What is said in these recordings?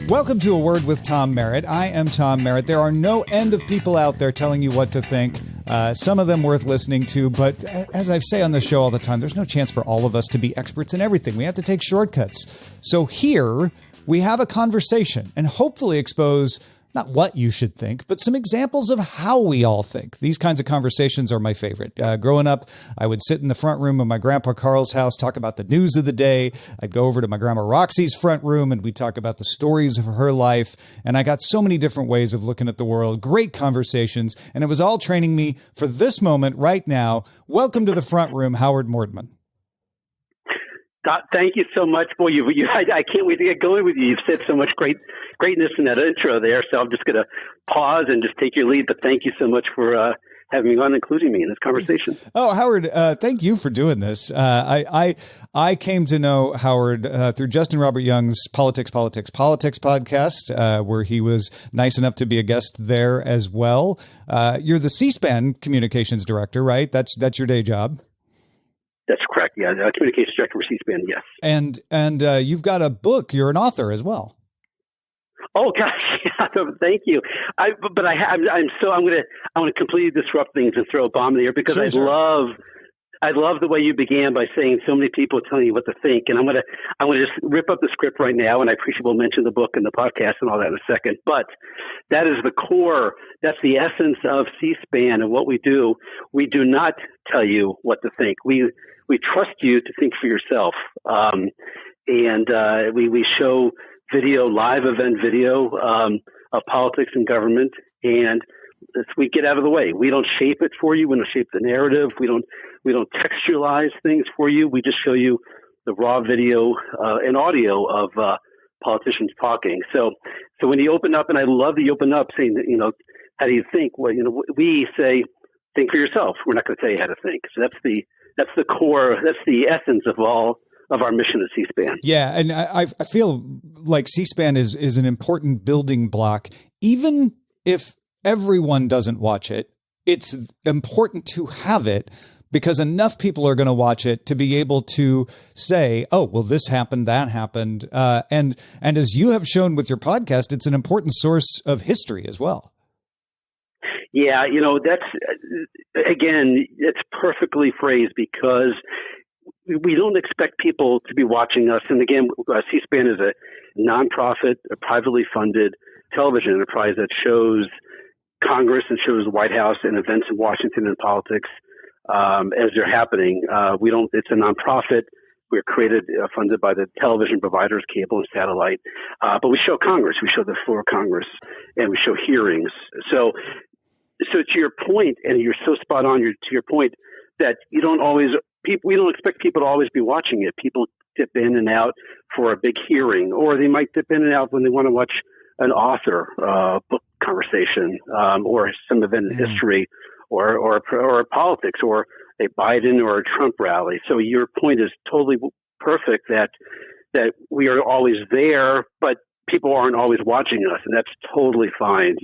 Welcome to A Word with Tom Merritt. I am Tom Merritt. There are no end of people out there telling you what to think. Some of them worth listening to, but as I say on the show all the time, there's no chance for all of us to be experts in everything. We have to take shortcuts. So here we have a conversation and hopefully expose not what you should think, but some examples of how we all think. These kinds of conversations are my favorite. Growing up, I would sit in the front room of my grandpa Carl's house, talk about the news of the day. I'd go over to my grandma Roxy's front room and we'd talk about the stories of her life. And I got so many different ways of looking at the world, great conversations. And it was all training me for this moment right now. Welcome to the front room, Howard Mortman. Thank you so much. Boy, I can't wait to get going with you. You've said so much greatness in that intro there. So I'm just going to pause and just take your lead. But thank you so much for having me on, including me in this conversation. Oh, Howard, thank you for doing this. I came to know Howard through Justin Robert Young's Politics podcast, where he was nice enough to be a guest there as well. You're the C-SPAN communications director, right? That's your day job. That's correct. Yeah, communications director for C-SPAN. Yes. And you've got a book. You're an author as well. Oh gosh, yeah, thank you. I'm going to completely disrupt things and throw a bomb in the air because I love the way you began by saying so many people telling you what to think, and I'm going to just rip up the script right now. And I appreciate we'll mention the book and the podcast and all that in a second. But that is the core. That's the essence of C-SPAN and what we do. We do not tell you what to think. We trust you to think for yourself. We show live event video of politics and government, and we get out of the way. We don't shape it for you. We don't shape the narrative. We don't textualize things for you. We just show you the raw video and audio of politicians talking. So when you open up, and I love that you open up saying that, how do you think? Well, we say, think for yourself. We're not going to tell you how to think. So that's the core. That's the essence of all of our mission at C-SPAN. Yeah, and I feel like C-SPAN is an important building block, even if everyone doesn't watch it. It's important to have it because enough people are going to watch it to be able to say, "Oh, well, this happened, that happened," and as you have shown with your podcast, it's an important source of history as well. Yeah, it's perfectly phrased because we don't expect people to be watching us. And again, C-SPAN is a nonprofit, a privately funded television enterprise that shows Congress and shows the White House and events in Washington and politics as they're happening. It's a nonprofit. We're funded by the television providers, cable and satellite. But we show Congress. We show the floor of Congress, and we show hearings. So to your point, and you're so spot on. To your point that we don't expect people to always be watching it. People dip in and out for a big hearing, or they might dip in and out when they want to watch an author book conversation, or some event in history, or politics, or a Biden or a Trump rally. So your point is totally perfect that we are always there, but people aren't always watching us, and that's totally fine.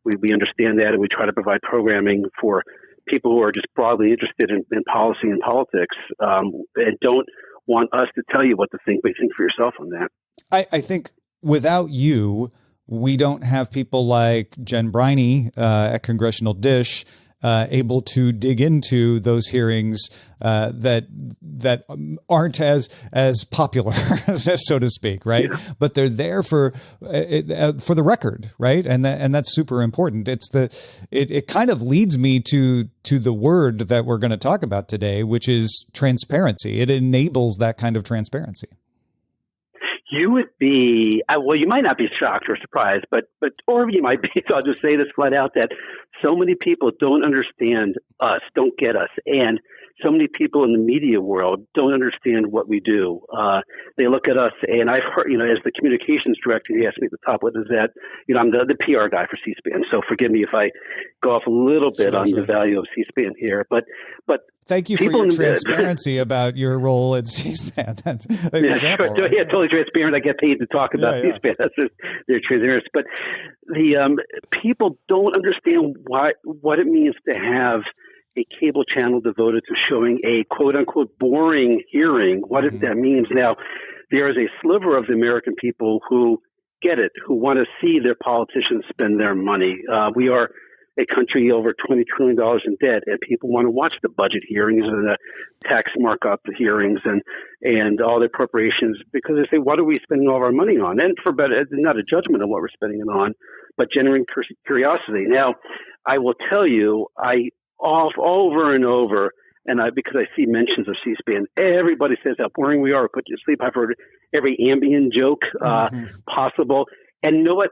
We understand that, and we try to provide programming for people who are just broadly interested in policy and politics, and don't want us to tell you what to think, but think for yourself on that. I think without you, we don't have people like Jen Briney at Congressional Dish able to dig into those hearings that aren't as popular, so to speak, right? Yeah. But they're there for the record, right? And that's super important. It kind of leads me to the word that we're going to talk about today, which is transparency. It enables that kind of transparency. You would be, you might not be shocked or surprised, or you might be, so I'll just say this flat out, that so many people don't understand us, don't get us. And so many people in the media world don't understand what we do. They look at us, and I've heard, as the communications director, you asked me at the top, what is that? I'm the PR guy for C-SPAN, so forgive me if I go off a little bit on the value of C-SPAN here, but thank you for your transparency about your role at C-SPAN. That's an example. Right? Yeah, totally transparent. I get paid to talk about C-SPAN. That's their transparency. But the people don't understand what it means to have a cable channel devoted to showing a quote-unquote boring hearing. What that means now, there is a sliver of the American people who get it, who want to see their politicians spend their money. We are a country over $20 trillion in debt, and people want to watch the budget hearings and the tax markup hearings and all the appropriations because they say, what are we spending all of our money on? And for better, not a judgment of what we're spending it on, but genuine curiosity. Now, I will tell you, over and over, because I see mentions of C-SPAN, everybody says how boring we are, put you to sleep. I've heard every ambient joke possible. And you know what?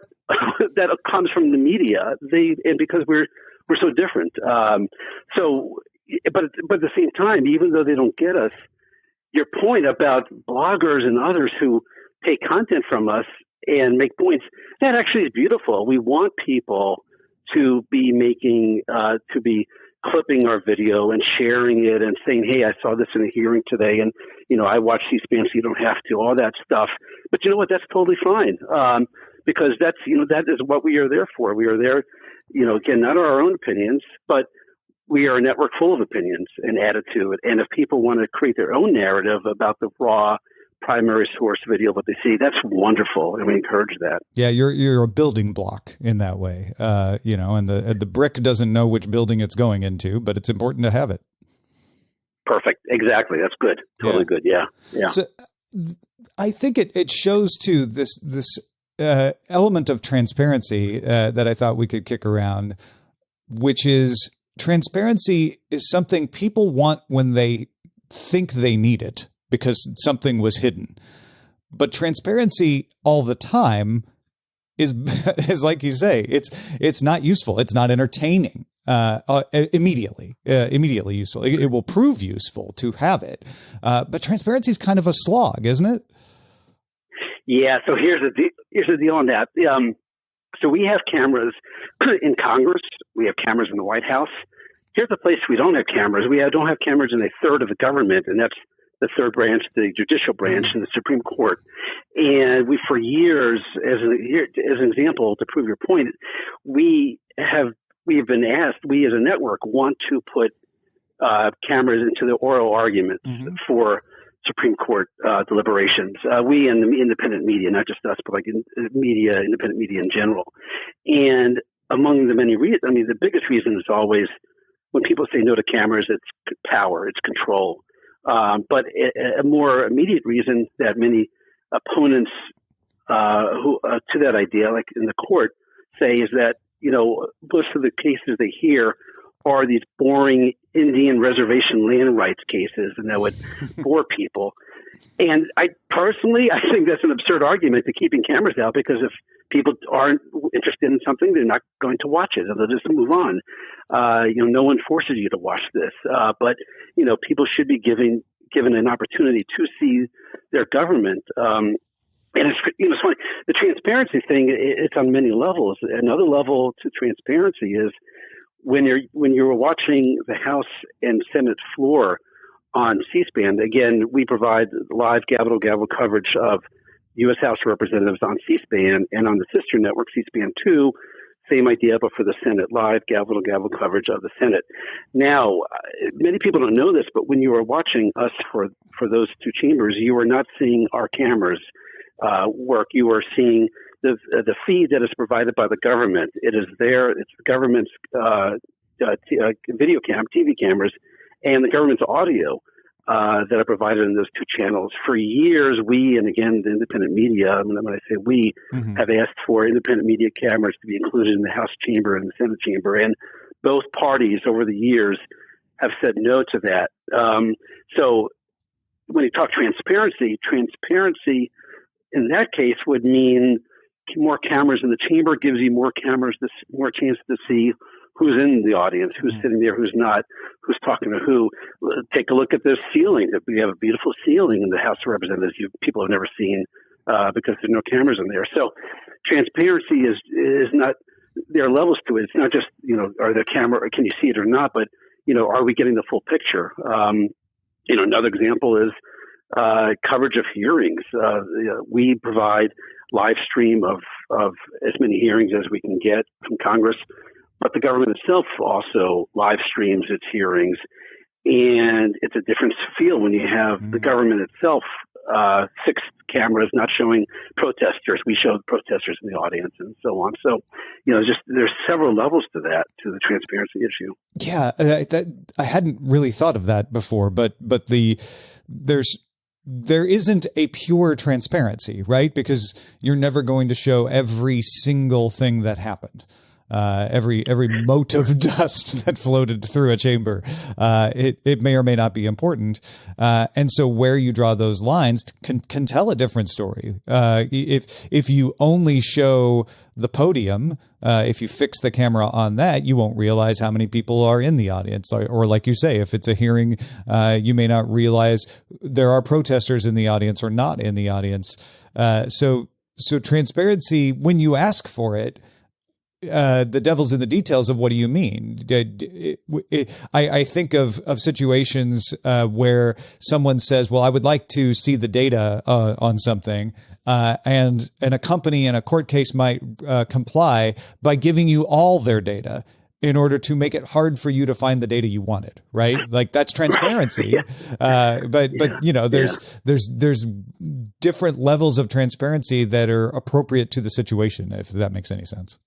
That comes from the media. And because we're so different. But at the same time, even though they don't get us, your point about bloggers and others who take content from us and make points, that actually is beautiful. We want people to be clipping our video and sharing it and saying, hey, I saw this in a hearing today, and I watch C-SPAN, so you don't have to, all that stuff. But you know what? That's totally fine. Because that is what we are there for. We are there, again, not our own opinions, but we are a network full of opinions and attitude. And if people want to create their own narrative about the raw primary source video, what they see, that's wonderful. And we encourage that. Yeah, you're a building block in that way, and the brick doesn't know which building it's going into, but it's important to have it. Perfect. Exactly. That's good. Totally good. Yeah. Yeah. So I think it shows too this element of transparency that I thought we could kick around, which is transparency is something people want when they think they need it because something was hidden. But transparency all the time is like you say, it's not useful. It's not entertaining. Immediately useful. It will prove useful to have it. But transparency is kind of a slog, isn't it? Yeah. So here's the deal on that. So we have cameras in Congress. We have cameras in the White House. Here's the place we don't have cameras. We don't have cameras in a third of the government, and that's the third branch, the judicial branch, in the Supreme Court. And we, for years, as an example to prove your point, we have been asked. We as a network want to put cameras into the oral arguments for Supreme Court deliberations. We and the independent media, not just us, but like independent media in general. And among the many reasons, the biggest reason is always when people say no to cameras, it's power, it's control. But a more immediate reason that many opponents who to that idea, like in the court, say is that most of the cases they hear are these boring Indian reservation land rights cases, and that would bore people. And I think that's an absurd argument to keeping cameras out, because if people aren't interested in something, they're not going to watch it, and they'll just move on. No one forces you to watch this, but people should be given an opportunity to see their government. And it's funny. The transparency thing, it's on many levels. Another level to transparency is when you're watching the House and Senate floor on C-SPAN. Again, we provide live gavel-to-gavel coverage of U.S. House Representatives on C-SPAN, and on the sister network, C-SPAN 2, same idea, but for the Senate, live gavel-to-gavel coverage of the Senate. Now, many people don't know this, but when you are watching us for those two chambers, you are not seeing our cameras work. You are seeing the feed that is provided by the government. It is there. It's the government's TV cameras, and the government's audio that are provided in those two channels. For years, we, and again, the independent media, when I say we, have asked for independent media cameras to be included in the House chamber and the Senate chamber, and both parties over the years have said no to that. So when you talk transparency in that case would mean more cameras in the chamber gives you more cameras, more chance to see who's in the audience, who's sitting there, who's not, who's talking to who. Take a look at this ceiling. We have a beautiful ceiling in the House of Representatives people have never seen because there's no cameras in there. So transparency is not, there are levels to it. It's not just, are there camera, or can you see it or not, but, are we getting the full picture? Another example is coverage of hearings. We provide live stream of as many hearings as we can get from Congress. but the government itself also live streams its hearings. And it's a different feel when you have the government itself, fixed cameras not showing protesters. We show protesters in the audience and so on. So, there's several levels to that, to the transparency issue. Yeah, I hadn't really thought of that before, but there isn't a pure transparency, right? Because you're never going to show every single thing that happened. Every mote of dust that floated through a chamber, it may or may not be important, and so where you draw those lines can tell a different story. If you only show the podium, if you fix the camera on that, you won't realize how many people are in the audience, or like you say, if it's a hearing, you may not realize there are protesters in the audience or not in the audience. So transparency, when you ask for it. The devil's in the details of what do you mean? I think of situations where someone says, well, I would like to see the data on something, and a company in a court case might comply by giving you all their data in order to make it hard for you to find the data you wanted, right? Like that's transparency. But there's different levels of transparency that are appropriate to the situation, if that makes any sense.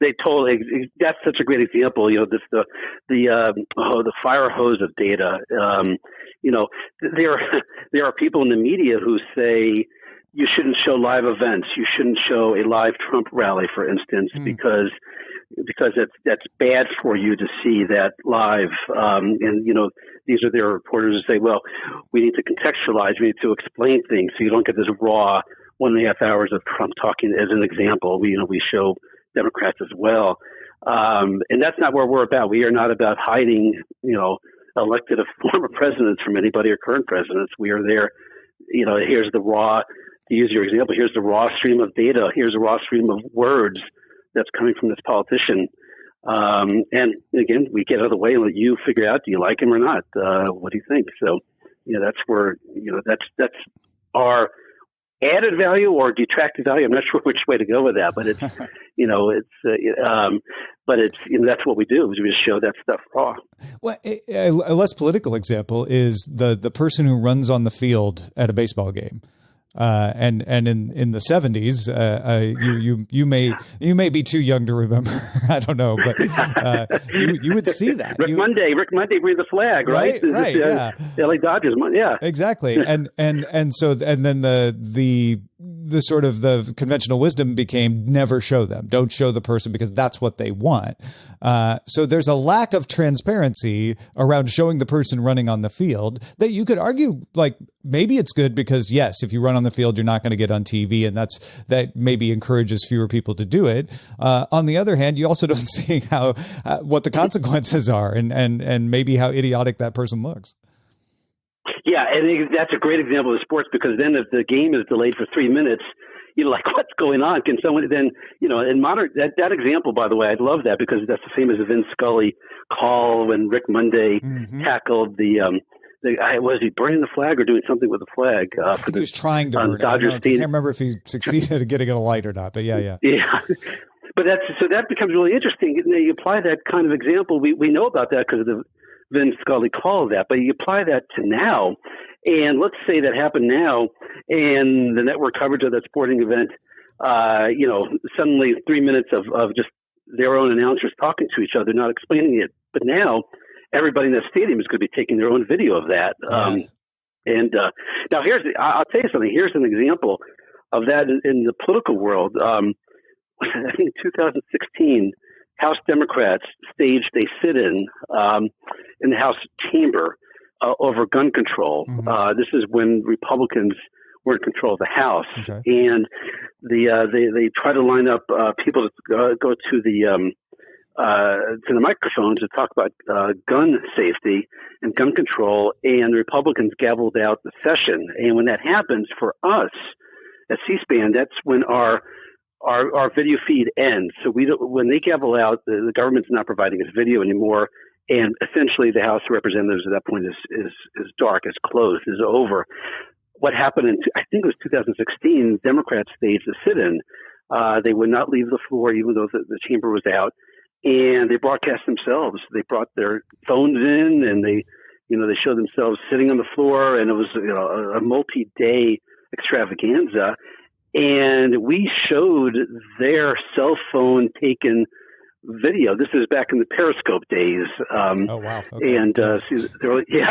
They totally. That's such a great example. The fire hose of data. There are people in the media who say you shouldn't show live events. You shouldn't show a live Trump rally, for instance, because that's bad for you to see that live. These are their reporters who say, well, we need to contextualize. We need to explain things so you don't get this raw 1.5 hours of Trump talking. As an example, we show Democrats as well. And that's not where we're about. We are not about hiding, elected former presidents from anybody or current presidents. We are there, here's the raw, to use your example, here's the raw stream of data. Here's a raw stream of words that's coming from this politician. And again, we get out of the way and let you figure out, do you like him or not? What do you think? So, that's where, that's our added value or detracted value. I'm not sure which way to go with that, but it's, that's what we do, is we just show that stuff raw. Well, a less political example is the person who runs on the field at a baseball game. And in the 70s, you may be too young to remember. I don't know, but you would see that. Rick Monday bring the flag, right? Right. Yeah. LA Dodgers. Yeah. Exactly. And then the sort of the conventional wisdom became never show them. Don't show the person because that's what they want. So there's a lack of transparency around showing the person running on the field that you could argue, like, maybe it's good because, yes, if you run on the field, you're not going to get on TV, and that maybe encourages fewer people to do it. On the other hand, you also don't see what the consequences are and maybe how idiotic that person looks. Yeah, and that's a great example of sports, because then if the game is delayed for 3 minutes, you're like, what's going on? Can someone then, in modern, that example, by the way, I love that, because that's the same as the Vin Scully call when Rick Monday tackled was he burning the flag or doing something with the flag? He was trying to burn it. I can't remember if he succeeded at getting it alight or not, but yeah. Yeah. But that becomes really interesting. You apply that kind of example. We know about that because of the Vin Scully called that, but you apply that to now, and let's say that happened now, and the network coverage of that sporting event, suddenly 3 minutes of just their own announcers talking to each other, not explaining it. But now everybody in the stadium is going to be taking their own video of that. Now I'll tell you something. Here's an example of that in the political world. I think in 2016, House Democrats staged a sit-in in the House chamber over gun control. This is when Republicans were in control of the House, and they try to line up people to go to the microphones to talk about gun safety and gun control, and the Republicans gavelled out the session. And when that happens for us at C-SPAN, that's when our video feed ends. So when they gavel out, the government's not providing us video anymore, and essentially the House of Representatives at that point is dark, is closed, is over. What happened I think it was 2016, Democrats staged a sit-in. They would not leave the floor even though the chamber was out. and they broadcast themselves. They brought their phones in, and they showed themselves sitting on the floor, and it was a multi-day extravaganza. And we showed their cell phone taken video. This is back in the Periscope days. Oh wow! Okay. And I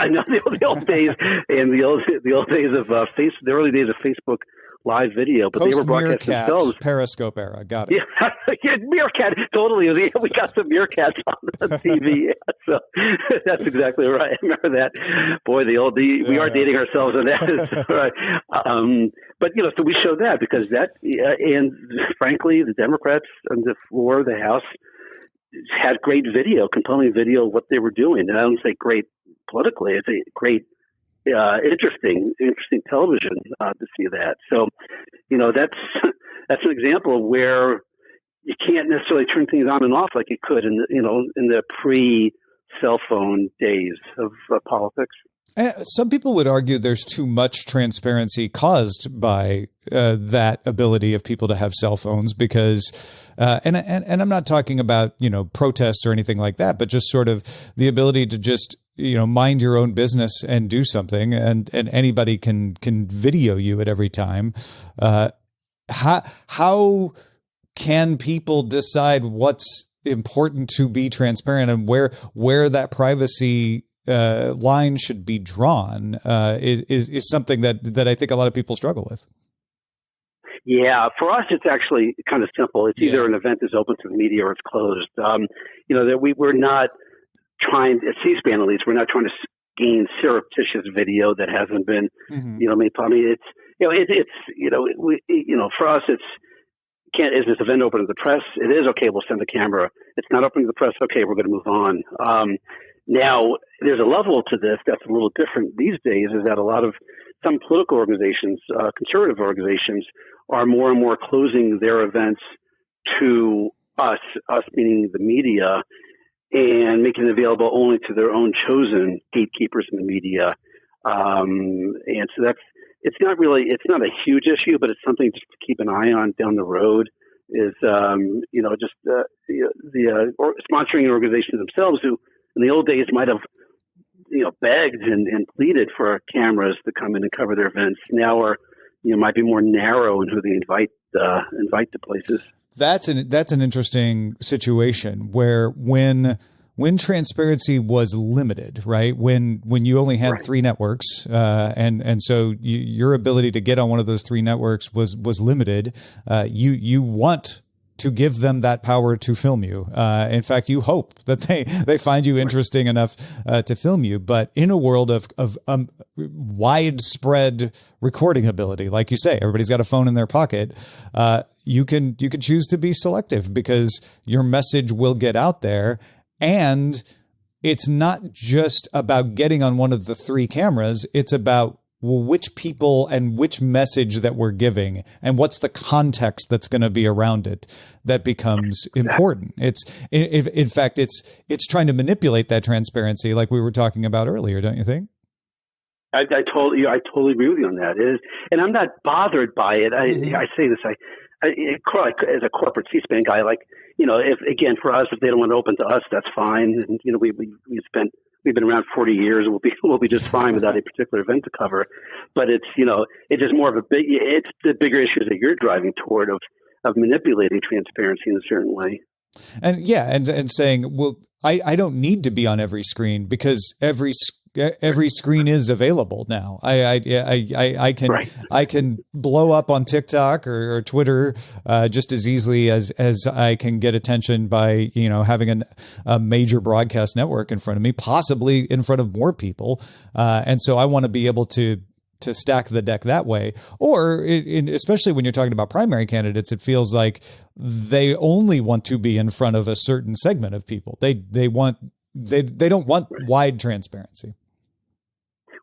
know the old days, and the old days of the early days of Facebook Live video. But they were broadcasting themselves. Periscope era. Got it. Yeah, Meerkat. Totally. We got some Meerkats on TV. So that's exactly right. I remember that. Boy, we are dating ourselves on that. Right. But so we showed that because that, and frankly, the Democrats on the floor of the House had great video, compelling video of what they were doing. And I don't say great politically; it's a great, interesting television to see that. So, that's an example of where you can't necessarily turn things on and off like you could in the pre-cell phone days of politics. Some people would argue there's too much transparency caused by that ability of people to have cell phones because, and I'm not talking about, protests or anything like that, but just sort of the ability to just, mind your own business and do something, and anybody can video you at every time. How can people decide what's important to be transparent and where that privacy line should be drawn is something that I think a lot of people struggle with. Yeah, for us, it's actually kind of simple. It's either an event is open to the media or it's closed. That we're not trying, at C-SPAN at least, we're not trying to gain surreptitious video that hasn't been, made public. For us, is this event open to the press? It is. Okay, we'll send the camera. It's not open to the press. Okay, we're going to move on. Now, there's a level to this that's a little different these days, is that some political organizations, conservative organizations, are more and more closing their events to us meaning the media, and making it available only to their own chosen gatekeepers in the media. And so it's not a huge issue, but it's something just to keep an eye on down the road. Is sponsoring organizations themselves who in the old days might have begged and pleaded for cameras to come in and cover their events, now are might be more narrow in who they invite to places. That's an interesting situation where when transparency was limited, right? When you only had three networks, and so your ability to get on one of those three networks was limited. You want to give them that power to film you. In fact, you hope that they find you interesting enough to film you. But in a world of widespread recording ability, like you say, everybody's got a phone in their pocket. You can choose to be selective because your message will get out there. And it's not just about getting on one of the three cameras. It's about which people and which message that we're giving and what's the context that's going to be around it that becomes important. In fact, it's trying to manipulate that transparency like we were talking about earlier, don't you think? I totally agree with you on that. And I'm not bothered by it. I say this, as a corporate C-SPAN guy, for us, if they don't want to open to us, that's fine. And, we've been around 40 years and we'll be just fine without a particular event to cover. But it's just more of it's the bigger issues that you're driving toward of manipulating transparency in a certain way. And and saying, well, I don't need to be on every screen because every screen is available now. I can blow up on TikTok or Twitter just as easily as I can get attention by having a major broadcast network in front of me, possibly in front of more people. And so I want to be able to stack the deck that way. Or especially when you're talking about primary candidates, it feels like they only want to be in front of a certain segment of people. They don't want wide transparency.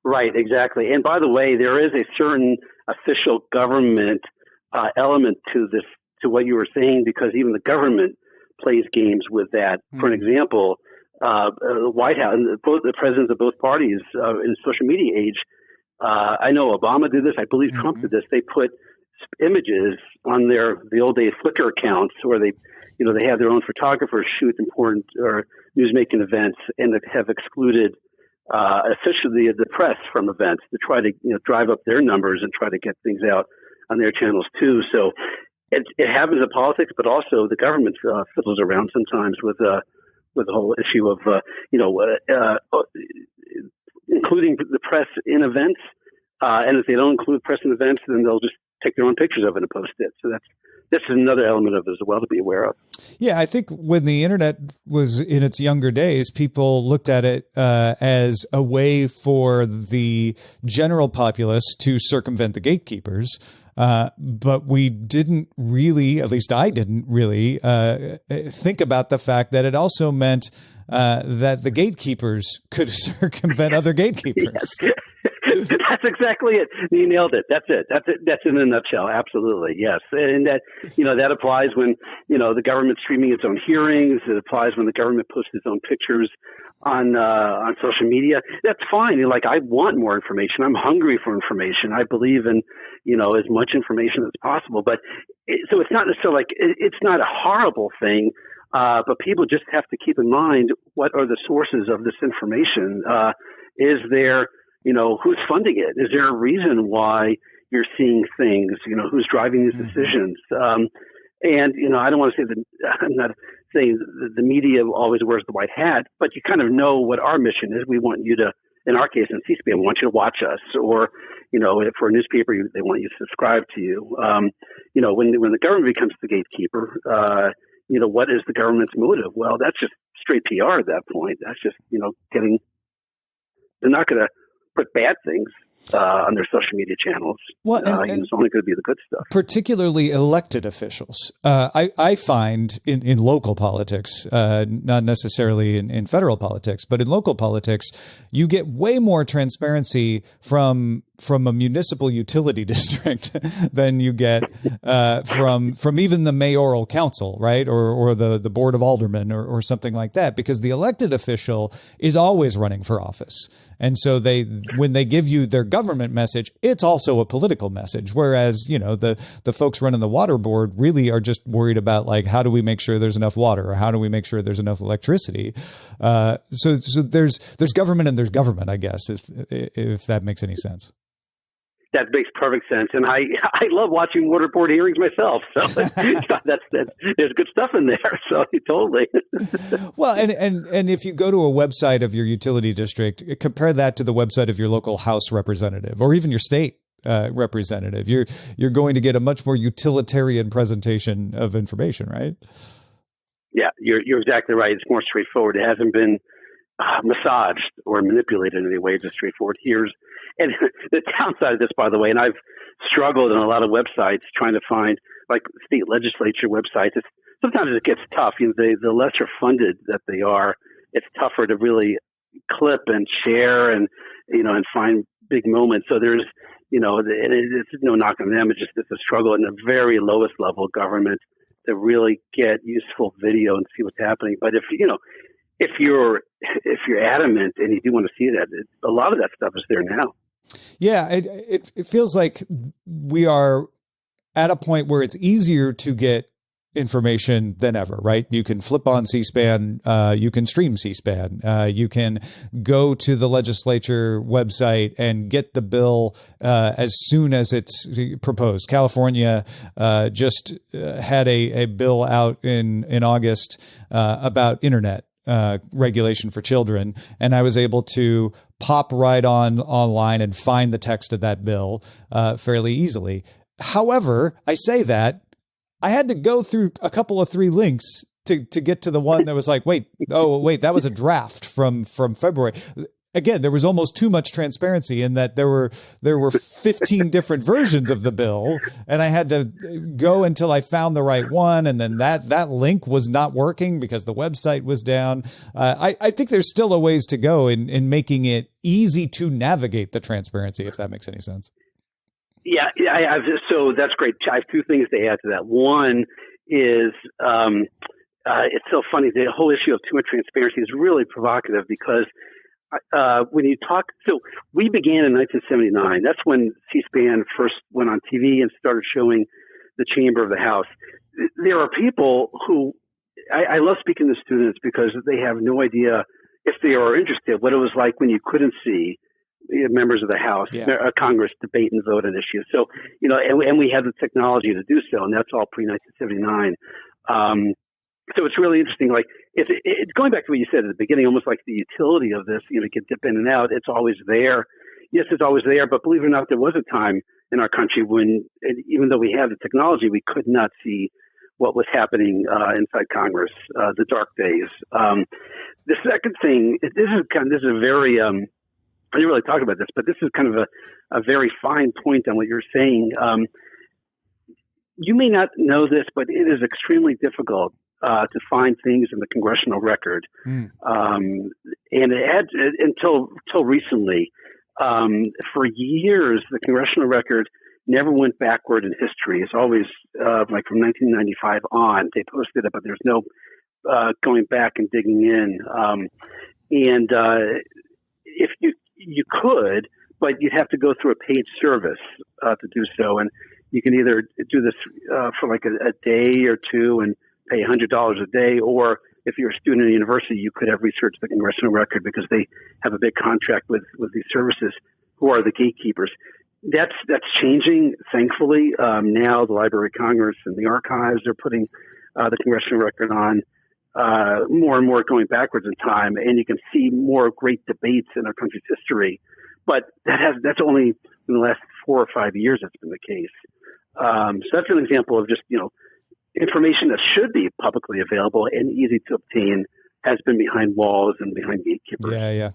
Right, exactly. And by the way, there is a certain official government element to this, to what you were saying, because even the government plays games with that. Mm-hmm. For an example, the White House, the presidents of both parties in the social media age, I know Obama did this. I believe Trump did this. They put images on the old days Flickr accounts, where they have their own photographers shoot important or newsmaking events, and have excluded officially the press from events to try to drive up their numbers and try to get things out on their channels too. So it happens in politics, but also the government fiddles around sometimes with the whole issue of including the press in events. And if they don't include press in events, then they'll just take their own pictures of it and post it. So this is another element of it as well to be aware of. Yeah, I think when the internet was in its younger days, people looked at it as a way for the general populace to circumvent the gatekeepers. But we didn't really, at least I didn't really, think about the fact that it also meant that the gatekeepers could circumvent other gatekeepers. Yes. That's exactly it. You nailed it. That's it. That's in a nutshell. Absolutely. Yes. And that applies when, the government's streaming its own hearings. It applies when the government posts its own pictures on social media. That's fine. I want more information. I'm hungry for information. I believe in, as much information as possible. But so it's not necessarily it's not a horrible thing. But people just have to keep in mind, what are the sources of this information? Is there, who's funding it? Is there a reason why you're seeing things? Who's driving these decisions? And I don't want to say that I'm not saying the media always wears the white hat, but you kind of know what our mission is. We want you to, in our case, in C-SPAN, we want you to watch us, or if for a newspaper, they want you to subscribe to you. When the government becomes the gatekeeper, what is the government's motive? Well, that's just straight PR at that point. That's just, they're not going to put bad things on their social media channels. Well, it's only going to be the good stuff. Particularly elected officials. I find in local politics, not necessarily in federal politics, but in local politics, you get way more transparency from a municipal utility district than you get from even the mayoral council, right? Or the board of aldermen or something like that, because the elected official is always running for office. And so when they give you their government message, it's also a political message. Whereas, the folks running the water board really are just worried about how do we make sure there's enough water, or how do we make sure there's enough electricity? So there's government and there's government, I guess, if that makes any sense. That makes perfect sense, and I love watching water board hearings myself. So that's there's good stuff in there. So totally. Well, and if you go to a website of your utility district, compare that to the website of your local House representative, or even your state representative. You're going to get a much more utilitarian presentation of information, right? Yeah, you're exactly right. It's more straightforward. It hasn't been massaged or manipulated in any way. It's just straightforward. And the downside of this, by the way, and I've struggled on a lot of websites trying to find state legislature websites. Sometimes it gets tough. The lesser funded that they are, it's tougher to really clip and share and find big moments. So there's it's no knock on them. It's a struggle in the very lowest level of government to really get useful video and see what's happening. But if you're adamant and you do want to see that, a lot of that stuff is there now. Yeah, it feels like we are at a point where it's easier to get information than ever, right? You can flip on C-SPAN, you can stream C-SPAN, you can go to the legislature website and get the bill as soon as it's proposed. California just had a bill out in August about internet regulation for children, and I was able to pop right online and find the text of that bill fairly easily. However, I say that I had to go through a couple of 3 links to get to the one that was wait, that was a draft from February. Again, there was almost too much transparency in that there were 15 different versions of the bill, and I had to go until I found the right one, and then that link was not working because the website was down. I think there's still a ways to go in making it easy to navigate the transparency, if that makes any sense. Yeah, so that's great. I have 2 things to add to that. One is it's so funny. The whole issue of too much transparency is really provocative because when you talk, so we began in 1979. That's when C-SPAN first went on TV and started showing the chamber of the House. There are people who, I love speaking to students because they have no idea, if they are interested, what it was like when you couldn't see members of the House, Congress debate and vote on issues. So, and we have the technology to do so, and that's all pre-1979. So it's really interesting. Like, it's going back to what you said at the beginning, almost like the utility of this, you can dip in and out. It's always there. Yes, it's always there, but believe it or not, there was a time in our country when, even though we have the technology, we could not see what was happening inside Congress, the dark days. The second thing, this is a very, I didn't really talk about this, but this is kind of a very fine point on what you're saying. You may not know this, but it is extremely difficult to find things in the congressional record. And it had, until recently, for years, the congressional record never went backward in history. It's always like from 1995 on, they posted it, but there's no going back and digging in. And if you could, but you'd have to go through a paid service to do so. And you can either do this for like a day or two and pay $100 a day, or if you're a student at a university, you could have researched the congressional record because they have a big contract with these services who are the gatekeepers. That's changing, thankfully. Now the Library of Congress and the archives are putting the congressional record on more and more, going backwards in time, and you can see more great debates in our country's history. But that's only in the last 4 or 5 years that's been the case. So that's an example of just, information that should be publicly available and easy to obtain has been behind walls and behind gatekeepers. Yeah.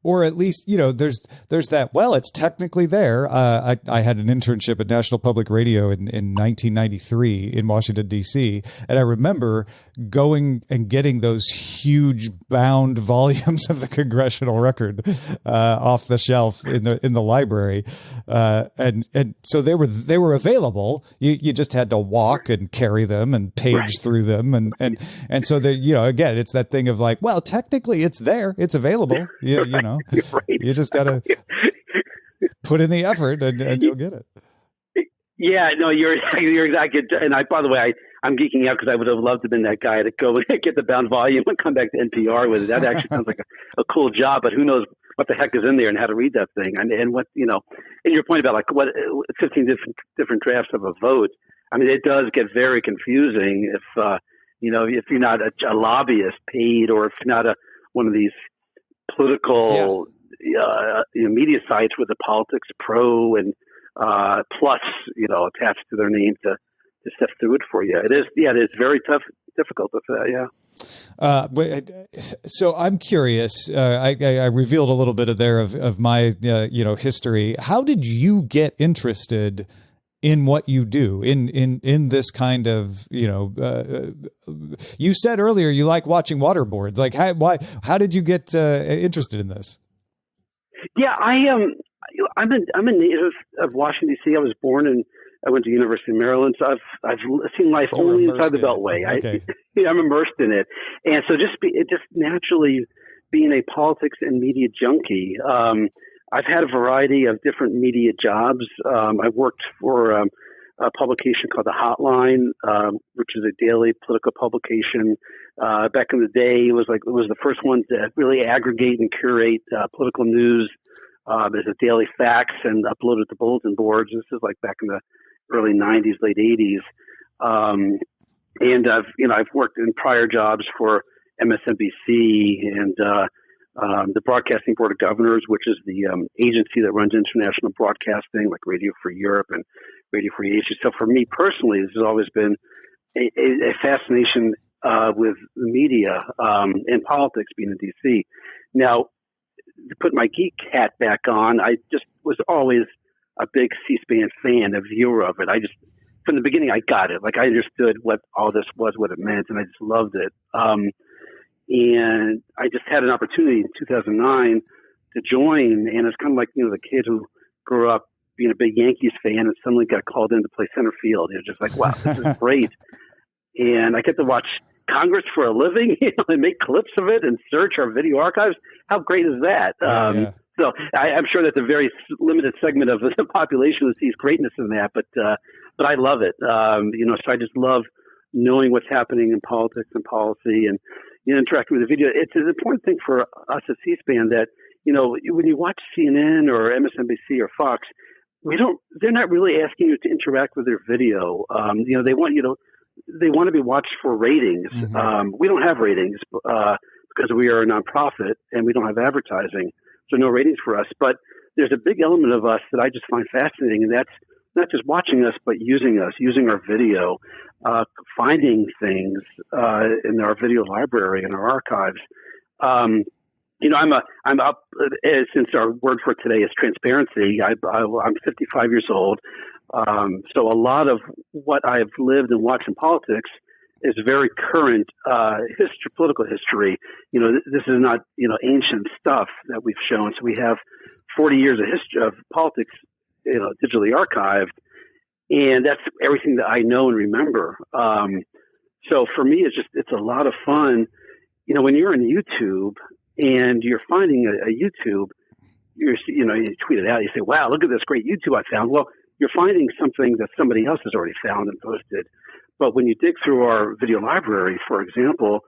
Or at least, there's that, well, it's technically there. I had an internship at National Public Radio in 1993 in Washington, D.C. And I remember going and getting those huge bound volumes of the congressional record off the shelf in the library. And so they were available. You just had to walk and carry them and page through them. And so again, it's that thing of like, well, technically it's there. It's available. You just got to put in the effort and you'll get it. Yeah, no, you're exactly. And by the way, I'm geeking out because I would have loved to have been that guy to go get the bound volume and come back to NPR with it. That actually sounds like a cool job, but who knows what the heck is in there and how to read that thing. And what, and your point about like what 15 different drafts of a vote. I mean, it does get very confusing if you're not a lobbyist paid, or if you're not one of these political media sites with the politics pro and plus attached to their name to sift through it for you. It is very difficult with that. So I'm curious. I revealed a little bit of my history. How did you get interested in what you do in this kind of, you said earlier you like watching waterboards. Like how did you get interested in this? Yeah, I'm a native of Washington, D.C. I went to University of Maryland, so I've seen life only inside the Beltway. Okay. I'm immersed in it. And so just naturally being a politics and media junkie, I've had a variety of different media jobs. I've worked for a publication called The Hotline, which is a daily political publication. Back in the day, it was the first one to really aggregate and curate political news. There's a daily fax and uploaded to bulletin boards. This is like back in the early 90s, late 80s. And I've worked in prior jobs for MSNBC and the Broadcasting Board of Governors, which is the agency that runs international broadcasting, like Radio Free Europe and Radio Free Asia. So for me personally, this has always been a fascination with the media and politics, being in D.C. Now, to put my geek hat back on, I just was always a big C-SPAN fan, a viewer of it. From the beginning, I got it. Like, I understood what all this was, what it meant, and I just loved it. And I just had an opportunity in 2009 to join, and it's kind of like, the kid who grew up being a big Yankees fan and suddenly got called in to play center field. You're just like, wow, this is great. And I get to watch Congress for a living, and make clips of it and search our video archives. How great is that? So I'm sure that's a very limited segment of the population that sees greatness in that, but I love it. So I just love knowing what's happening in politics and policy and interacting with the video. It's an important thing for us at C-SPAN that, when you watch CNN or MSNBC or Fox, they're not really asking you to interact with their video. They want they want to be watched for ratings. Mm-hmm. We don't have ratings because we are a nonprofit and we don't have advertising. So no ratings for us. But there's a big element of us that I just find fascinating, and that's not just watching us, but using our video, finding things in our video library and our archives. I'm up since our word for today is transparency. I'm 55 years old, so a lot of what I've lived and watched in politics is very current political history. This is not ancient stuff that we've shown. So we have 40 years of history of politics, digitally archived, and that's everything that I know and remember. So for me, it's a lot of fun. When you're on YouTube and you're finding a YouTube, you tweet it out. You say, "Wow, look at this great YouTube I found." Well, you're finding something that somebody else has already found and posted. But when you dig through our video library, for example,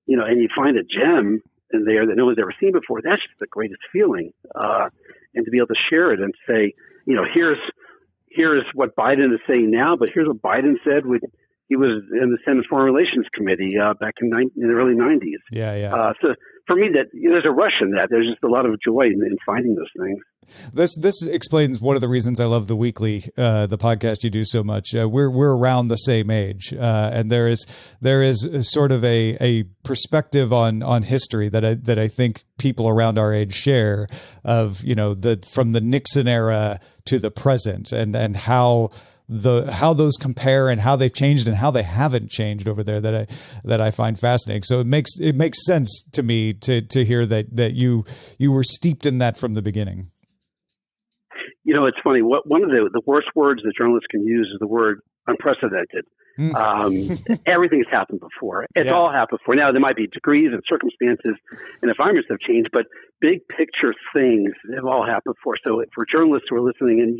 and you find a gem in there that no one's ever seen before, that's just the greatest feeling. And to be able to share it and say, here's what Biden is saying now, but here's what Biden said when he was in the Senate Foreign Relations Committee back in the early 90s. Yeah. So for me, that there's a rush in that. There's just a lot of joy in finding those things. This explains one of the reasons I love the Weekly, the podcast you do so much. We're around the same age, and there is sort of a perspective on history that I think people around our age share of from the Nixon era to the present, and how those compare and how they've changed and how they haven't changed over there that I find fascinating. So it makes sense to me to hear that you were steeped in that from the beginning. It's funny. One of the worst words that journalists can use is the word unprecedented. Everything's happened before. It's all happened before. Now, there might be degrees and circumstances and environments have changed, but big picture things have all happened before. So for journalists who are listening, and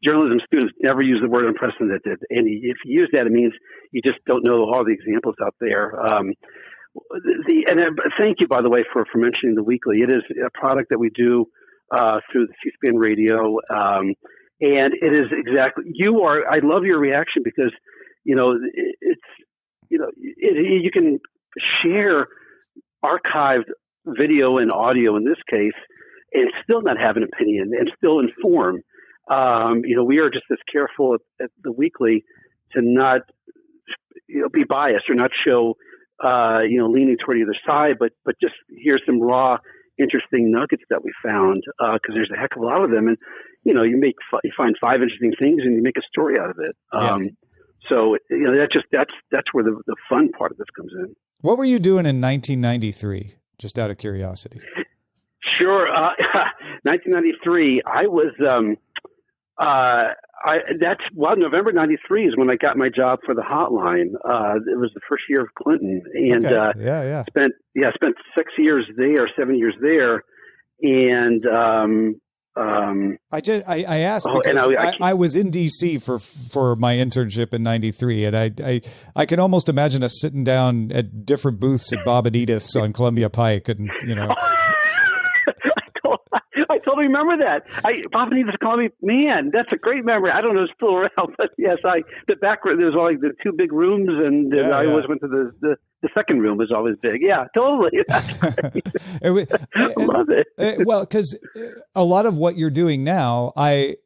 journalism students never use the word unprecedented. And if you use that, it means you just don't know all the examples out there. Thank you, by the way, for mentioning the Weekly. It is a product that we do through the C-SPAN radio. And it is exactly, I love your reaction because, you can share archived video and audio in this case and still not have an opinion and still inform. We are just as careful at the Weekly to not, be biased or not show, leaning toward either side, but just here's some raw, interesting nuggets that we found, because there's a heck of a lot of them. And, you find 5 interesting things and you make a story out of it. So, that's where the fun part of this comes in. What were you doing in 1993? Just out of curiosity. Sure. 1993, I was, November 93 is when I got my job for the hotline. It was the first year of Clinton, and spent 6 years there, 7 years there, and I asked because I was in DC for my internship in 93, and I can almost imagine us sitting down at different booths at Bob and Edith's on Columbia Pike, and I totally remember that. Bob and Edith called me, man, that's a great memory. I don't know if it's still around, but yes, the back room, there was like the 2 big rooms, and I always went to the second room was always big. Yeah, totally. I love it. Well, because a lot of what you're doing now, I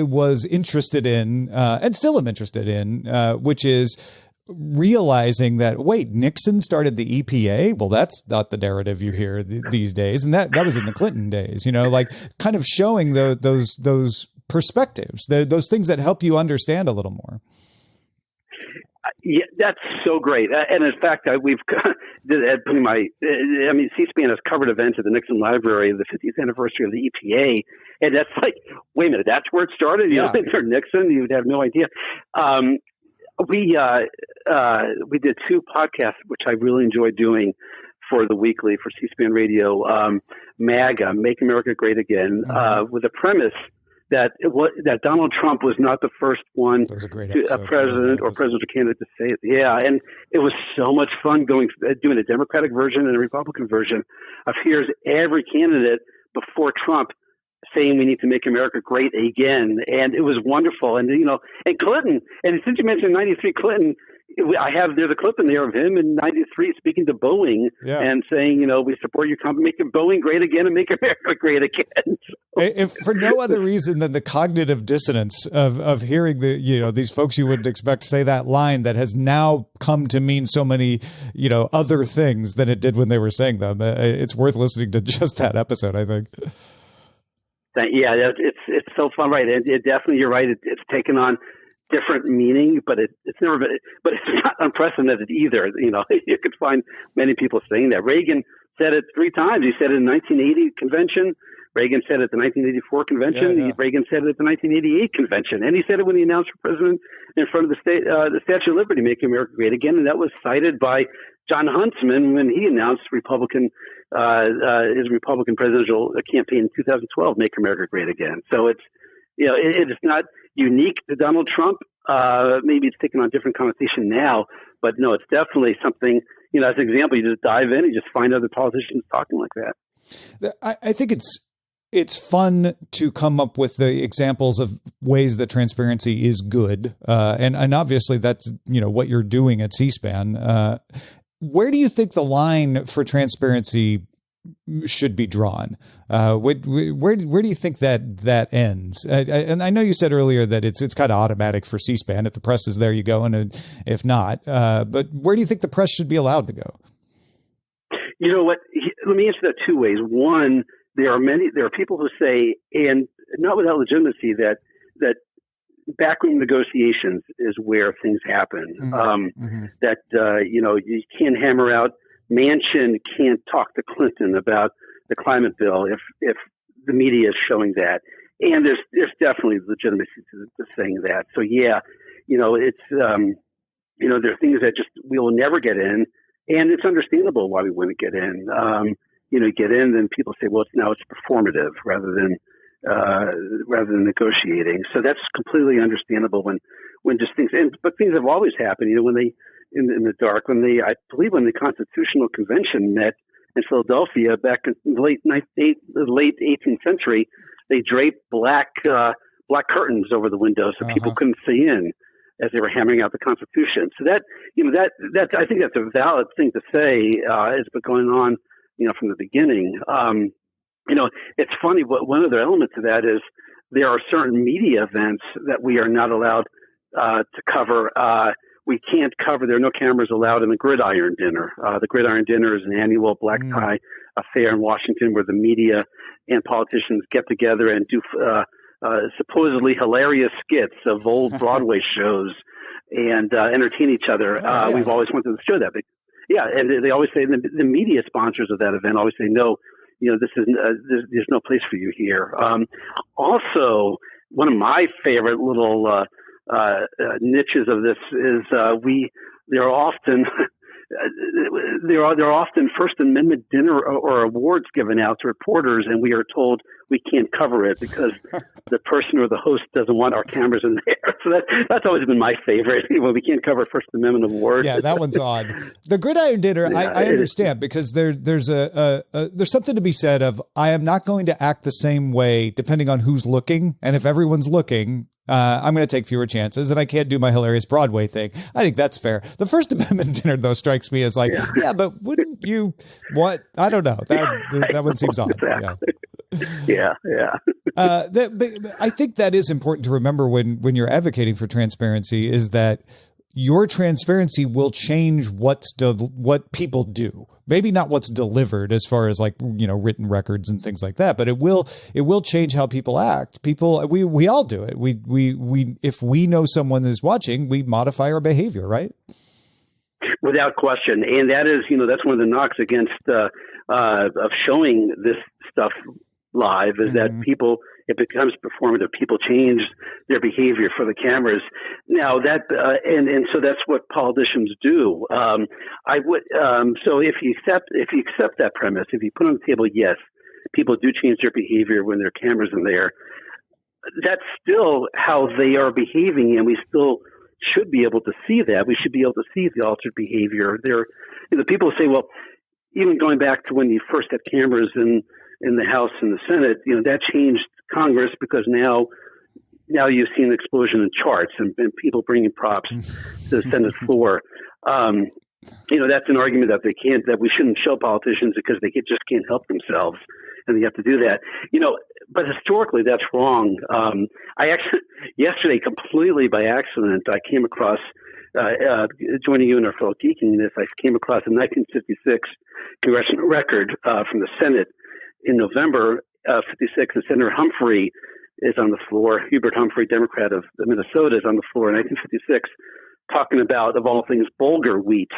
was interested in, and still am interested in, which is realizing that, wait, Nixon started the EPA? Well, that's not the narrative you hear these days. And that was in the Clinton days, like kind of showing those perspectives, those things that help you understand a little more. Yeah, that's so great. And in fact, we've putting C-SPAN has covered events at the Nixon Library, the 50th anniversary of the EPA. And that's like, wait a minute, that's where it started? Under Nixon, you'd have no idea. We did two podcasts, which I really enjoyed doing for the weekly for C-SPAN Radio. MAGA, Make America Great Again, with the premise that that Donald Trump was not the first one a president or presidential candidate to say it. Yeah, and it was so much fun doing a Democratic version and a Republican version of here's every candidate before Trump saying we need to make America great again, and it was wonderful. And and Clinton, and since you mentioned '93 Clinton, there's a clip in there of him in '93 speaking to Boeing and saying, we support your company, make Boeing great again and make America great again. If for no other reason than the cognitive dissonance of hearing these folks you wouldn't expect to say that line that has now come to mean so many other things than it did when they were saying them. It's worth listening to just that episode, I think. Yeah, it's so fun, right? And it definitely, you're right. It's taken on different meaning, but it's never been. But it's not unprecedented either. You could find many people saying that. Reagan said it 3 times. He said it in the 1980 convention. Reagan said it at the 1984 convention. Yeah. Reagan said it at the 1988 convention, and he said it when he announced for president in front of the Statue of Liberty, "Make America Great Again," and that was cited by John Huntsman when he announced his Republican presidential campaign in 2012, "Make America Great Again." So it's it's not unique to Donald Trump. Maybe it's taken on different connotation now, but no, it's definitely something. As an example, you just dive in and just find other politicians talking like that. I think it's fun to come up with the examples of ways that transparency is good. And obviously that's, what you're doing at C-SPAN. Where do you think the line for transparency should be drawn? Where do you think that ends? And I know you said earlier that it's kind of automatic for C-SPAN. If the press is there, you go, and if not, but where do you think the press should be allowed to go? You know what? Let me answer that 2 ways. One, there are people who say, and not without legitimacy, that backroom negotiations is where things happen. That you can't hammer out. Manchin can't talk to Clinton about the climate bill if the media is showing that, and there's definitely legitimacy to saying that. So it's there are things that just we will never get in. And it's understandable why we wouldn't get in. Get in, then people say, well, it's performative rather than negotiating. So that's completely understandable when just things. But things have always happened. When they in the dark, I believe when the Constitutional Convention met in Philadelphia back in the late 18th century, they draped black curtains over the windows so people couldn't see in as they were hammering out the Constitution. So that I think that's a valid thing to say. It's been going on, from the beginning. It's funny. One other element to that is there are certain media events that we are not allowed to cover. We can't cover. There are no cameras allowed in the Gridiron Dinner. The Gridiron Dinner is an annual black tie affair in Washington where the media and politicians get together and do supposedly hilarious skits of old Broadway shows and entertain each other. We've always wanted to show that. But, and they always say, the media sponsors of that event always say, no, this is there's no place for you here. Also, one of my favorite little niches of this is there are often First Amendment dinner or awards given out to reporters, and we are told we can't cover it because the person or the host doesn't want our cameras in there. So that's always been my favorite. When we can't cover First Amendment awards. Yeah, that one's odd. The Gridiron Dinner, I understand because there's something to be said of I am not going to act the same way depending on who's looking, and if everyone's looking, I'm going to take fewer chances, and I can't do my hilarious Broadway thing. I think that's fair. The First Amendment dinner, though, strikes me as like, but wouldn't you? What? I don't know. That one seems odd. Yeah. But I think that is important to remember when you're advocating for transparency is that your transparency will change what people do. Maybe not what's delivered as far as written records and things like that, but it will change how people act. We all do it. We if we know someone is watching, we modify our behavior, right? Without question. And that is, that's one of the knocks against of showing this stuff live is that people, it becomes performative. People change their behavior for the cameras. Now that, and so that's what politicians do. So if you accept that premise, if you put on the table, yes, people do change their behavior when their cameras are there, that's still how they are behaving, and we still should be able to see that. We should be able to see the altered behavior. People say, well, even going back to when you first had cameras in the House and the Senate, that changed Congress because now you've seen an explosion in charts and people bringing props to the Senate floor. That's an argument that we shouldn't show politicians because they just can't help themselves, and they have to do that. But historically, that's wrong. I actually, yesterday, completely by accident, I came across, joining you in our fellow geekiness, I came across a 1956 congressional record from the Senate in November 56, and Senator Humphrey is on the floor. Hubert Humphrey, Democrat of Minnesota, is on the floor in 1956, talking about, of all things, bulgur wheat.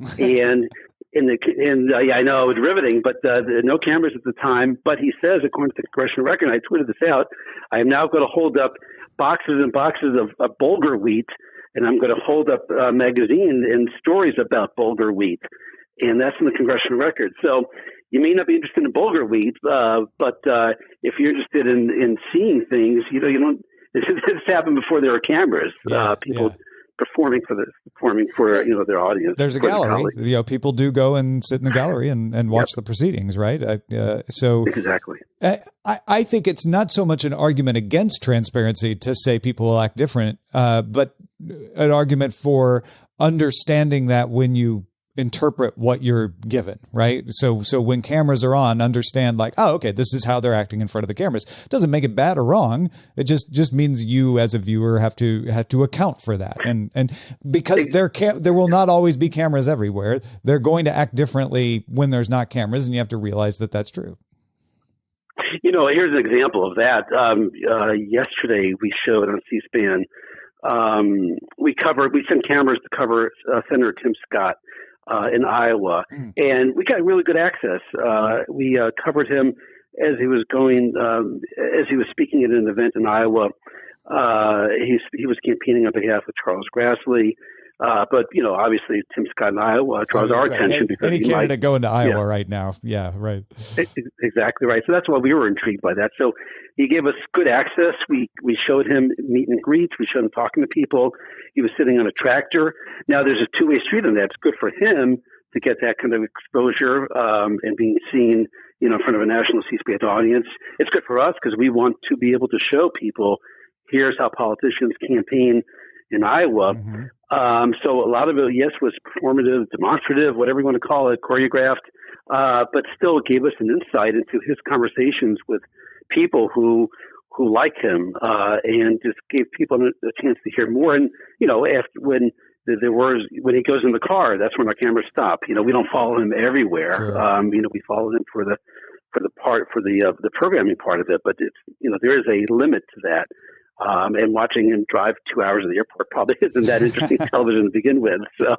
And I know it was riveting, but no cameras at the time. But he says, according to the congressional record, and I tweeted this out, I am now going to hold up boxes and boxes of bulgur wheat, and I'm going to hold up a magazine and stories about bulgur wheat. And that's in the congressional record. So you may not be interested in bulgur wheat, but if you're interested in seeing things, you don't. This happened before there were cameras. People performing for their audience. There's a gallery. People do go and sit in the gallery and watch the proceedings, right? Exactly. I think it's not so much an argument against transparency to say people will act different, but an argument for understanding that when you interpret what you're given, right? So when cameras are on, understand like, oh, okay, this is how they're acting in front of the cameras. Doesn't make it bad or wrong. It just means you as a viewer have to account for that. And because there will not always be cameras everywhere, they're going to act differently when there's not cameras, and you have to realize that that's true. Here's an example of that. Yesterday we showed on C-SPAN, we sent cameras to cover Senator Tim Scott in Iowa, and we got really good access. We covered him as he was speaking at an event in Iowa. He was campaigning on behalf of Charles Grassley. But obviously Tim Scott in Iowa draws our attention because any candidate going to Iowa right now. Yeah, right. Exactly right. So that's why we were intrigued by that. So he gave us good access. We showed him meet and greets. We showed him talking to people. He was sitting on a tractor. Now there's a two-way street on that. It's good for him to get that kind of exposure and being seen, in front of a national C-SPAN audience. It's good for us because we want to be able to show people, here's how politicians campaign in Iowa. So a lot of it, yes, was performative, demonstrative, whatever you want to call it, choreographed, but still gave us an insight into his conversations with people who like him, and just gave people a chance to hear more. And after when he goes in the car, that's when our cameras stop. We don't follow him everywhere. Sure. We follow him for the programming part of it, but it's there is a limit to that. And watching him drive 2 hours to the airport probably isn't that interesting television to begin with. So,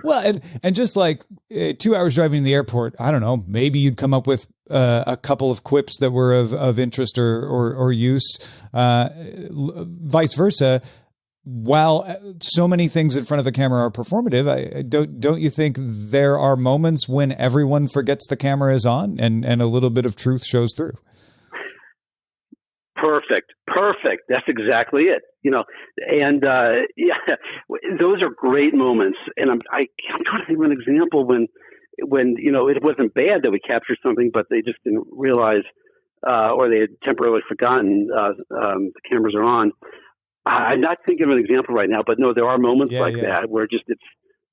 well, and just like 2 hours driving to the airport, I don't know, maybe you'd come up with a couple of quips that were of interest or use, vice versa. While so many things in front of the camera are performative, don't you think there are moments when everyone forgets the camera is on and a little bit of truth shows through? Perfect. That's exactly it. And those are great moments. And I'm trying to think of an example when it wasn't bad that we captured something, but they just didn't realize, or they had temporarily forgotten the cameras are on. I'm not thinking of an example right now, but no, there are moments that where it's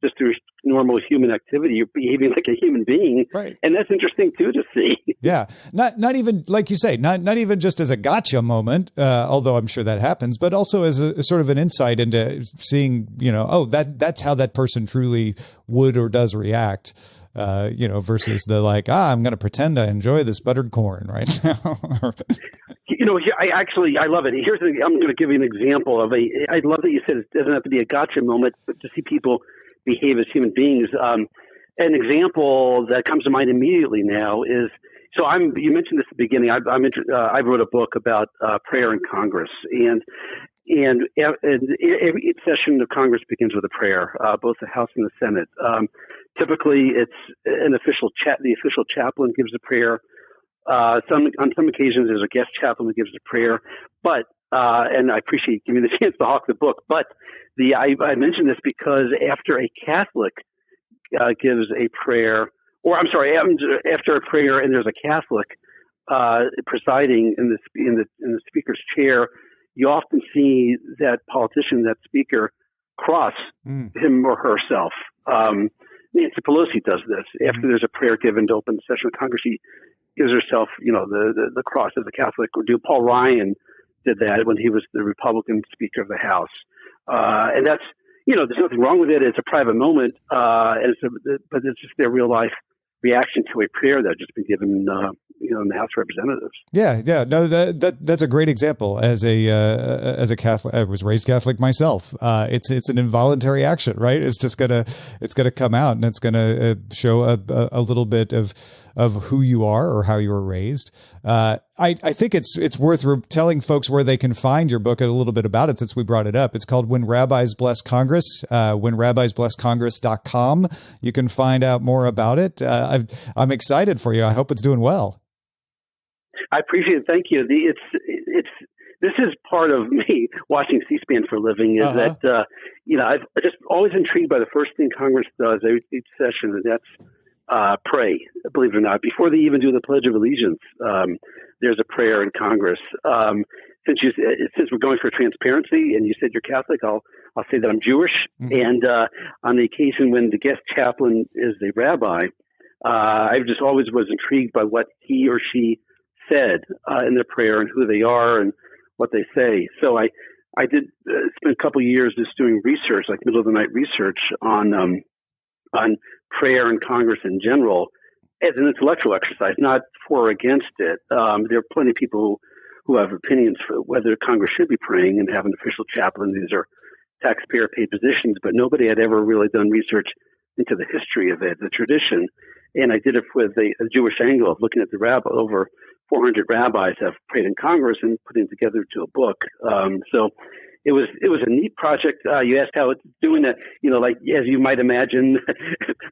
just through normal human activity, you're behaving like a human being. Right. And that's interesting too, to see. Yeah. Not even, like you say, not even just as a gotcha moment, although I'm sure that happens, but also as a sort of an insight into seeing, that's how that person truly would or does react, versus the I'm going to pretend I enjoy this buttered corn right now. I love it. Here's I'm going to give you an example I love that you said it doesn't have to be a gotcha moment, but to see people behave as human beings. An example that comes to mind immediately now is So you mentioned this at the beginning. I wrote a book about prayer in Congress, and every session of Congress begins with a prayer, both the House and the Senate. Typically, it's an official the official chaplain gives a prayer. On some occasions, there's a guest chaplain who gives a prayer. But and I appreciate you giving me the chance to hawk the book. But I mention this because after a Catholic gives a prayer, or I'm sorry, after a prayer and there's a Catholic presiding in the speaker's chair, you often see that politician, that speaker, cross him or herself. Nancy Pelosi does this. After there's a prayer given to open the session of Congress, she gives herself, the cross as a Catholic would do. Paul Ryan did that when he was the Republican Speaker of the House. And that's, there's nothing wrong with it. It's a private moment, but it's just their real life reaction to a prayer that's just been given, in the House of Representatives. Yeah. No, that's a great example. As a Catholic, I was raised Catholic myself. It's an involuntary action, right? It's gonna come out, and it's gonna show a little bit of who you are or how you were raised. I think it's worth telling folks where they can find your book, a little bit about it, since we brought it up. It's called When Rabbis Bless Congress, whenrabbisblesscongress.com. You can find out more about it. I'm excited for you. I hope it's doing well. I appreciate it. Thank you. This is part of me watching C-SPAN for a living, is that, I've just always intrigued by the first thing Congress does each session, and that's pray, believe it or not. Before they even do the Pledge of Allegiance, there's a prayer in Congress. Since we're going for transparency, and you said you're Catholic, I'll say that I'm Jewish. Mm-hmm. And on the occasion when the guest chaplain is the rabbi, I just always was intrigued by what he or she said in their prayer and who they are and what they say. So I did spend a couple of years just doing research, like middle of the night research on prayer in Congress in general as an intellectual exercise, not for or against it. There are plenty of people who have opinions for whether Congress should be praying and have an official chaplain. These are taxpayer paid positions, but nobody had ever really done research into the history of it, the tradition. And I did it with a Jewish angle of looking at the over 400 rabbis have prayed in Congress and putting together to a book. So it was a neat project. You asked how it's doing that, like, as you might imagine,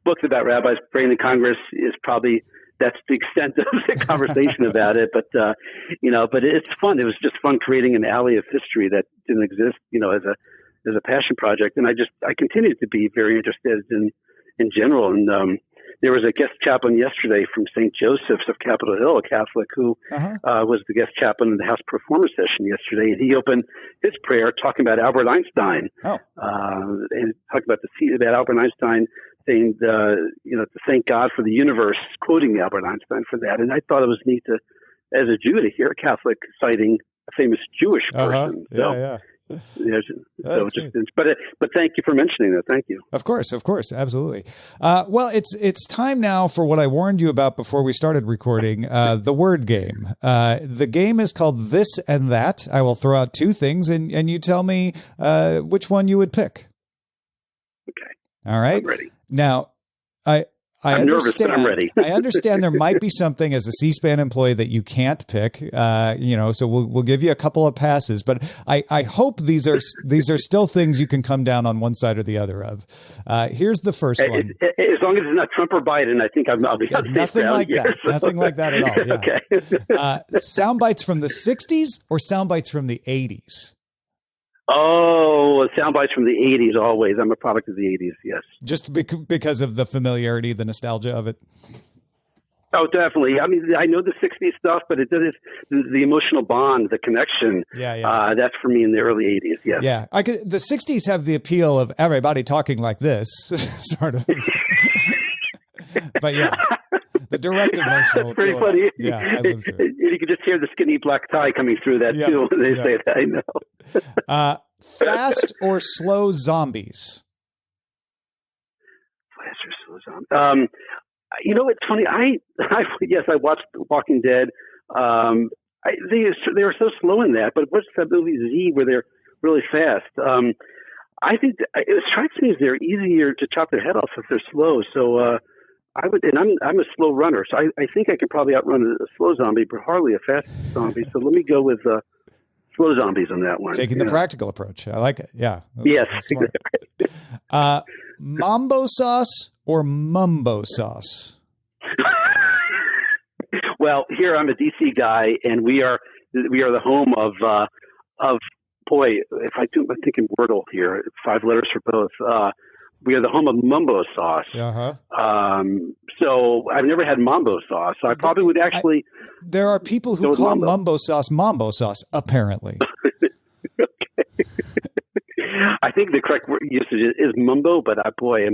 books about rabbis praying in Congress is probably, that's the extent of the conversation about it. But, but it's fun. It was just fun creating an alley of history that didn't exist, as a passion project. And I continued to be very interested in general. And, there was a guest chaplain yesterday from St. Joseph's of Capitol Hill, a Catholic, who was the guest chaplain in the House Performer session yesterday, and he opened his prayer talking about Albert Einstein, and talking about Albert Einstein saying, to thank God for the universe, quoting Albert Einstein for that. And I thought it was neat to, as a Jew, to hear a Catholic citing a famous Jewish person. But thank you for mentioning that. Thank you. Of course, absolutely. Well, it's time now for what I warned you about before we started recording. The word game. The game is called This and That. I will throw out two things, and you tell me which one you would pick. Okay. All right. I'm ready. Now, I'm nervous, but I'm ready. I understand there might be something as a C-SPAN employee that you can't pick, so we'll give you a couple of passes, but I hope these are still things you can come down on one side or the other of. Here's the first one. As long as it's not Trump or Biden, I think I'll be nothing like here, that. So. Nothing like that at all. Yeah. Okay. Sound bites from the 60s or sound bites from the 80s? Oh, sound bites from the 80s always. I'm a product of the 80s, yes. Just because of the familiarity, the nostalgia of it? Oh, definitely. I mean, I know the 60s stuff, but the emotional bond, the connection, that's for me in the early 80s, yes. Yeah. The 60s have the appeal of everybody talking like this, sort of. But yeah. The direct emotional. Pretty funny. Yeah, I lived through it. You could just hear the skinny black tie coming through that too when they say that. I know. Fast or slow zombies? Fast or slow zombies? It's funny. I watched Walking Dead. They were so slow in that, but what's that movie Z where they're really fast? I think it strikes me as they're easier to chop their head off if they're slow. So. I would, and I'm a slow runner, so I think I could probably outrun a slow zombie, but hardly a fast zombie. So let me go with slow zombies on that one. Taking the practical approach. I like it. Yeah. Yes. That's smart. Mambo sauce or mumbo sauce? Well, here I'm a DC guy, and we are the home of boy. If I do, I'm thinking Wordle here. 5 letters for both. We are the home of mumbo sauce. So I've never had mambo sauce. So I probably would actually. There are people who call mumbo sauce mambo sauce, apparently. Okay. I think the correct usage is mumbo, but boy,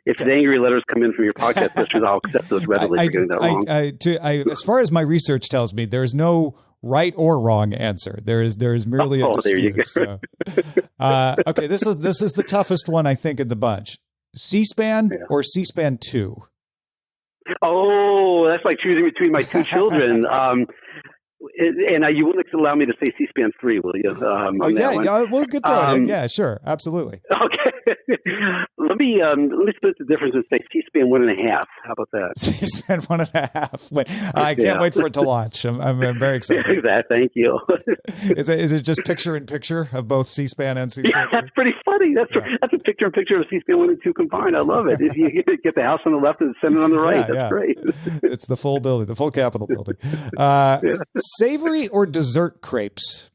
if the angry letters come in from your podcast listeners, I'll accept those readily for getting that wrong. As far as my research tells me, there's no right or wrong answer. There is merely a dispute. There you go. So. Okay, this is the toughest one, I think, in the bunch. C-SPAN or C-SPAN 2? Oh, that's like choosing between my 2 children. And you wouldn't allow me to say C-SPAN 3, will you? We'll get through it. Yeah, sure, absolutely. Okay, let me split the difference and say C-SPAN 1.5. How about that? C-SPAN 1.5. I can't wait for it to launch. I'm very excited. Thank you. Is it just picture in picture of both C-SPAN and C-SPAN? Yeah, that's pretty funny. That's a picture in picture of C-SPAN 1 and 2 combined. I love it. If you get the house on the left and the Senate on the right, that's great. It's the full building, the full Capitol building. Savory or dessert crepes?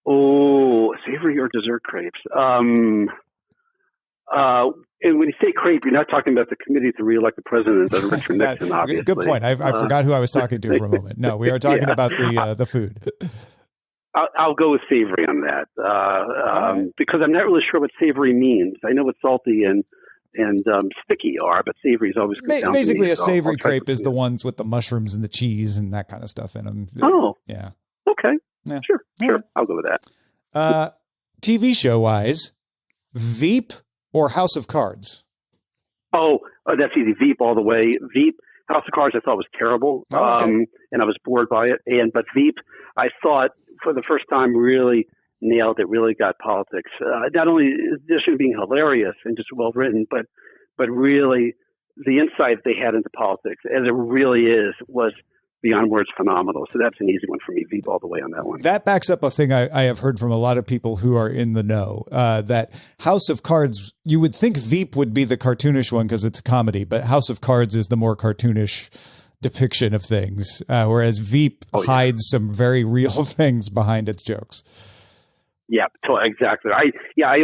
Oh, savory or dessert crepes. And when you say crepe, you're not talking about the committee to reelect the president, but Richard Nixon, obviously. Good point. I forgot who I was talking to for a moment. No, we are talking about the food. I'll go with savory on that because I'm not really sure what savory means. I know what salty and sticky are, but savory is always good. Basically, a savory crepe is the ones with the mushrooms and the cheese and that kind of stuff in them. Oh, yeah. Okay. Yeah. Sure. Right. I'll go with that. TV show wise, Veep or House of Cards? Oh, that's easy. Veep all the way. Veep. House of Cards I thought was terrible, and I was bored by it. But Veep, I thought for the first time really nailed it. Really got politics. Not only addition being hilarious and just well written, but really the insight they had into politics, as it really was beyond words phenomenal. So that's an easy one for me. Veep all the way on that one. That backs up a thing I have heard from a lot of people who are in the know, that House of Cards, you would think Veep would be the cartoonish one because it's a comedy, but House of Cards is the more cartoonish depiction of things, whereas Veep hides some very real things behind its jokes. Yeah, exactly. I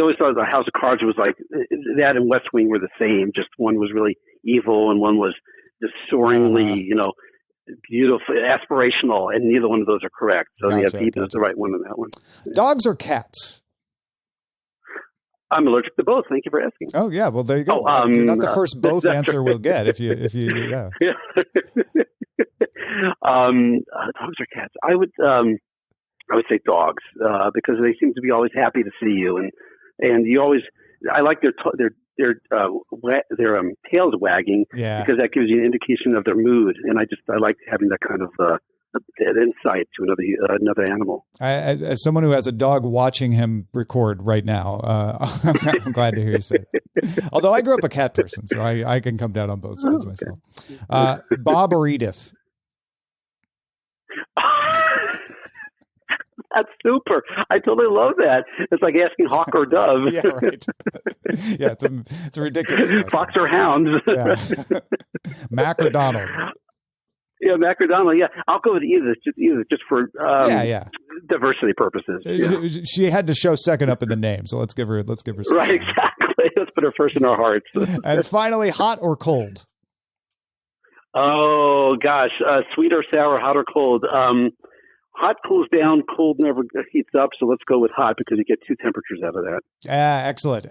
always thought the House of Cards was like that and West Wing were the same. Just one was really evil and one was just soaringly, beautiful, aspirational, and neither one of those are correct. So Veep is the right one on that one. Dogs or cats? I'm allergic to both. Thank you for asking. Oh yeah, well there you go. You're not the first both answer we'll get if you yeah. Dogs or cats? I would say dogs because they seem to be always happy to see you, and you always. I like their tails wagging because that gives you an indication of their mood, and I like having that kind of that insight to another animal. As someone who has a dog watching him record right now, I'm glad to hear you say that. Although I grew up a cat person, so I can come down on both sides myself. Bob or Edith? That's super. I totally love that. It's like asking hawk or dove. Yeah, right. Yeah, it's a ridiculous question. Fox or hounds. Yeah. Mac or Donald? Yeah, Mac or Donald. Yeah, I'll go with either just for diversity purposes. Yeah. She had to show second up in the name, so let's give her some right, exactly. Let's put her first in our hearts. And finally, hot or cold? Oh gosh, sweet or sour, hot or cold? Hot cools down, cold never heats up. So let's go with hot because you get 2 temperatures out of that. Excellent.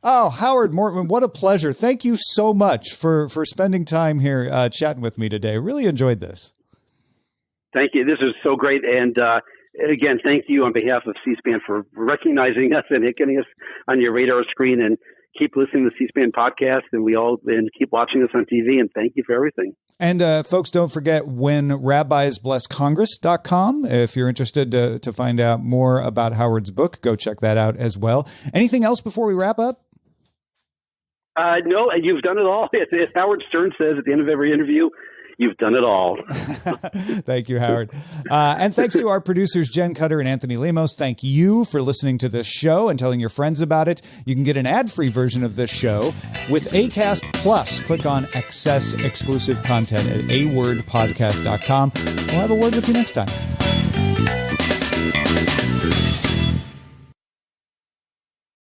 Oh, Howard Mortman, what a pleasure. Thank you so much for spending time here chatting with me today. Really enjoyed this. Thank you. This is so great. And again, thank you on behalf of C-SPAN for recognizing us and getting us on your radar screen, and keep listening to the C-SPAN podcast, and keep watching us on TV. And thank you for everything. And folks, don't forget whenrabbisblesscongress.com. If you're interested to find out more about Howard's book, go check that out as well. Anything else before we wrap up? No, you've done it all. As Howard Stern says at the end of every interview, you've done it all. Thank you, Howard. And thanks to our producers, Jen Cutter and Anthony Lemos. Thank you for listening to this show and telling your friends about it. You can get an ad-free version of this show with Acast Plus. Click on Access Exclusive Content at awordpodcast.com. We'll have a word with you next time.